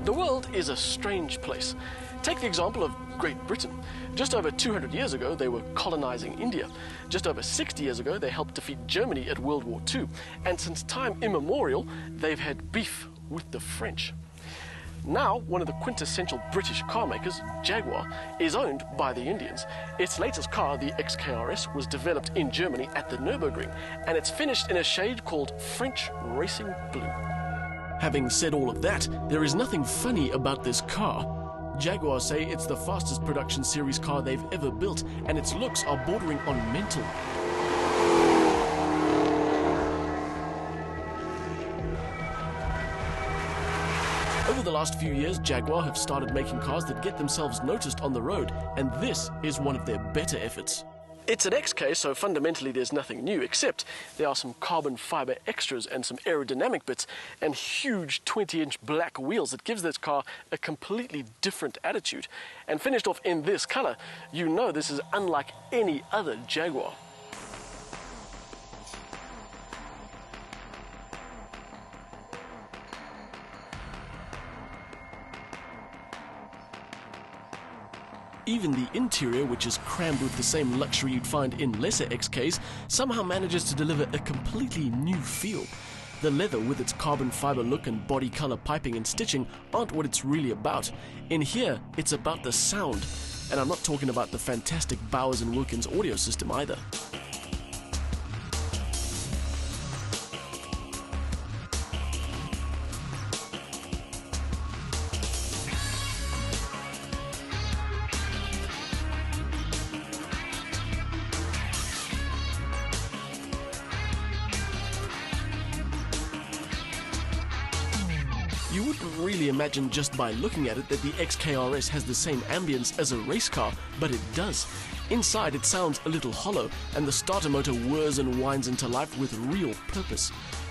The world is a strange place. Take the example of Great Britain. Just over 200 years ago, they were colonizing India. Just over 60 years ago, they helped defeat Germany at World War II. And since time immemorial, they've had beef with the French. Now, one of the quintessential British car makers, Jaguar, is owned by the Indians. Its latest car, the XKR-S, was developed in Germany at the Nürburgring, and it's finished in a shade called French Racing Blue. Having said all of that, there is nothing funny about this car. Jaguar say it's the fastest production series car they've ever built, and its looks are bordering on mental. Over the last few years, Jaguar have started making cars that get themselves noticed on the road, and this is one of their better efforts. It's an XK, so fundamentally there's nothing new, except there are some carbon fiber extras and some aerodynamic bits and huge 20-inch black wheels that gives this car a completely different attitude. And finished off in this color, you know this is unlike any other Jaguar. Even the interior, which is crammed with the same luxury you'd find in lesser XKs, somehow manages to deliver a completely new feel. The leather with its carbon fiber look and body color piping and stitching aren't what it's really about. In here, it's about the sound. And I'm not talking about the fantastic Bowers & Wilkins audio system either. You wouldn't really imagine just by looking at it that the XKR-S has the same ambience as a race car, but it does. Inside it sounds a little hollow, and the starter motor whirs and whines into life with real purpose.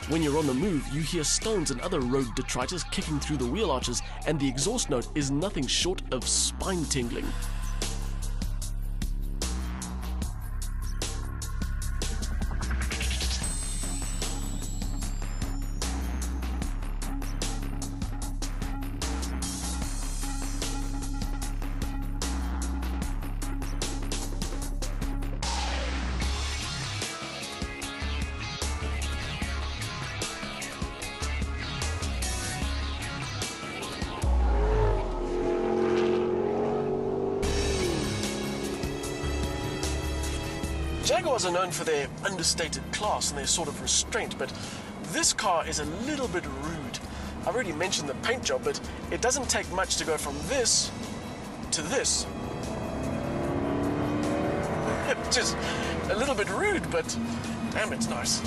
When you're on the move, you hear stones and other road detritus kicking through the wheel arches, and the exhaust note is nothing short of spine-tingling. Jaguars are known for their understated class and their sort of restraint, but this car is a little bit rude. I've already mentioned the paint job, but it doesn't take much to go from this to this. Just a little bit rude, but damn, it's nice.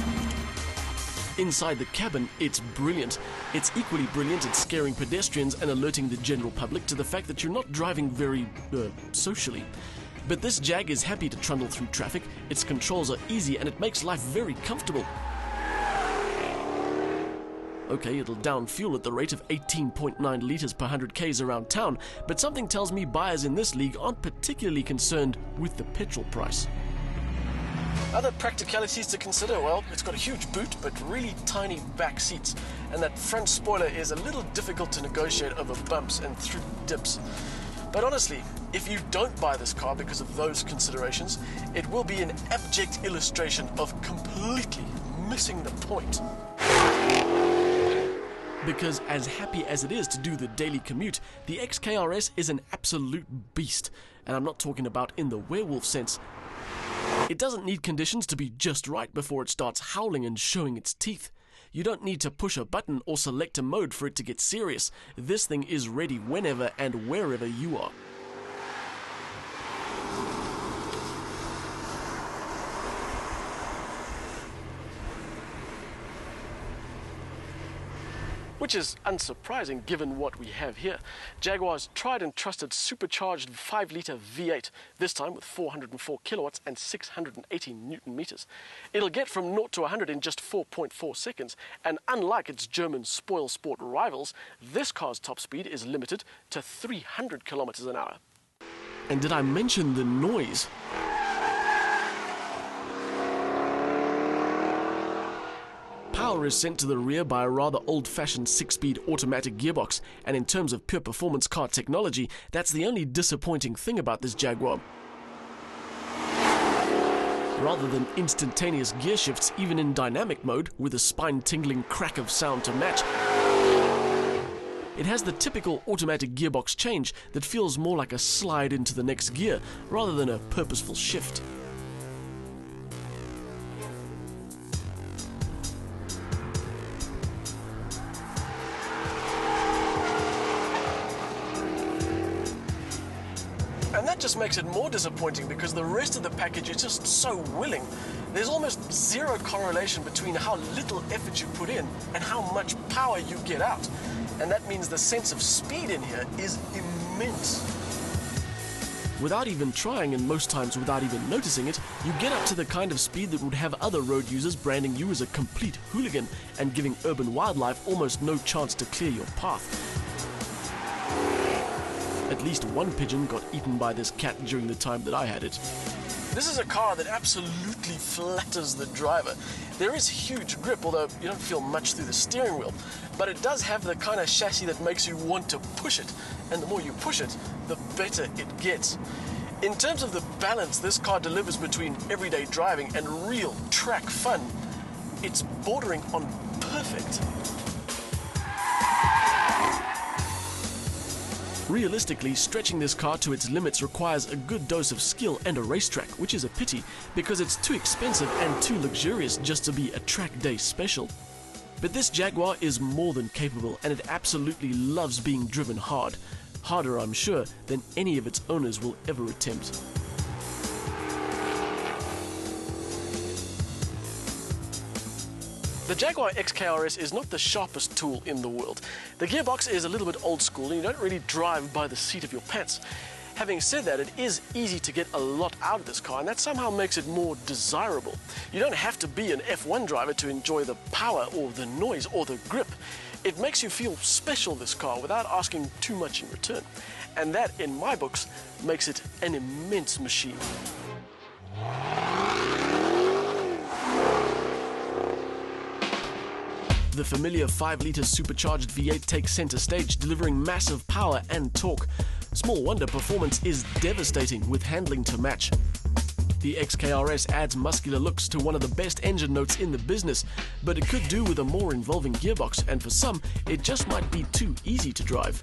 Inside the cabin, it's brilliant. It's equally brilliant at scaring pedestrians and alerting the general public to the fact that you're not driving very, socially. But this Jag is happy to trundle through traffic, its controls are easy, and it makes life very comfortable. Okay, it'll down fuel at the rate of 18.9 litres per 100 k's around town, but something tells me buyers in this league aren't particularly concerned with the petrol price. Other practicalities to consider, well, it's got a huge boot but really tiny back seats, and that front spoiler is a little difficult to negotiate over bumps and through dips. But honestly, if you don't buy this car because of those considerations, it will be an abject illustration of completely missing the point. Because as happy as it is to do the daily commute, the XKR-S is an absolute beast. And I'm not talking about in the werewolf sense. It doesn't need conditions to be just right before it starts howling and showing its teeth. You don't need to push a button or select a mode for it to get serious. This thing is ready whenever and wherever you are. Which is unsurprising given what we have here. Jaguar's tried and trusted supercharged 5-litre V8, this time with 404 kilowatts and 680 Newton meters. It'll get from 0 to 100 in just 4.4 seconds, and unlike its German spoil sport rivals, this car's top speed is limited to 300 kilometers an hour. And did I mention the noise? Power XKR is sent to the rear by a rather old-fashioned 6-speed automatic gearbox, and in terms of pure performance car technology, that's the only disappointing thing about this Jaguar. Rather than instantaneous gear shifts, even in dynamic mode, with a spine-tingling crack of sound to match, it has the typical automatic gearbox change that feels more like a slide into the next gear, rather than a purposeful shift. And that just makes it more disappointing because the rest of the package is just so willing. There's almost zero correlation between how little effort you put in and how much power you get out. And that means the sense of speed in here is immense. Without even trying, and most times without even noticing it, you get up to the kind of speed that would have other road users branding you as a complete hooligan and giving urban wildlife almost no chance to clear your path. At least one pigeon got eaten by this cat during the time that I had it. This is a car that absolutely flatters the driver. There is huge grip, although you don't feel much through the steering wheel. But it does have the kind of chassis that makes you want to push it. And the more you push it, the better it gets. In terms of the balance this car delivers between everyday driving and real track fun, it's bordering on perfect. Realistically, stretching this car to its limits requires a good dose of skill and a racetrack, which is a pity because it's too expensive and too luxurious just to be a track day special. But this Jaguar is more than capable, and it absolutely loves being driven hard. Harder, I'm sure, than any of its owners will ever attempt. The Jaguar XKR-S is not the sharpest tool in the world. The gearbox is a little bit old school and you don't really drive by the seat of your pants. Having said that, it is easy to get a lot out of this car, and that somehow makes it more desirable. You don't have to be an F1 driver to enjoy the power or the noise or the grip. It makes you feel special, this car, without asking too much in return. And that, in my books, makes it an immense machine. The familiar 5-litre supercharged V8 takes center stage, delivering massive power and torque. Small wonder performance is devastating with handling to match. The XKR-S adds muscular looks to one of the best engine notes in the business, but it could do with a more involving gearbox, and for some, it just might be too easy to drive.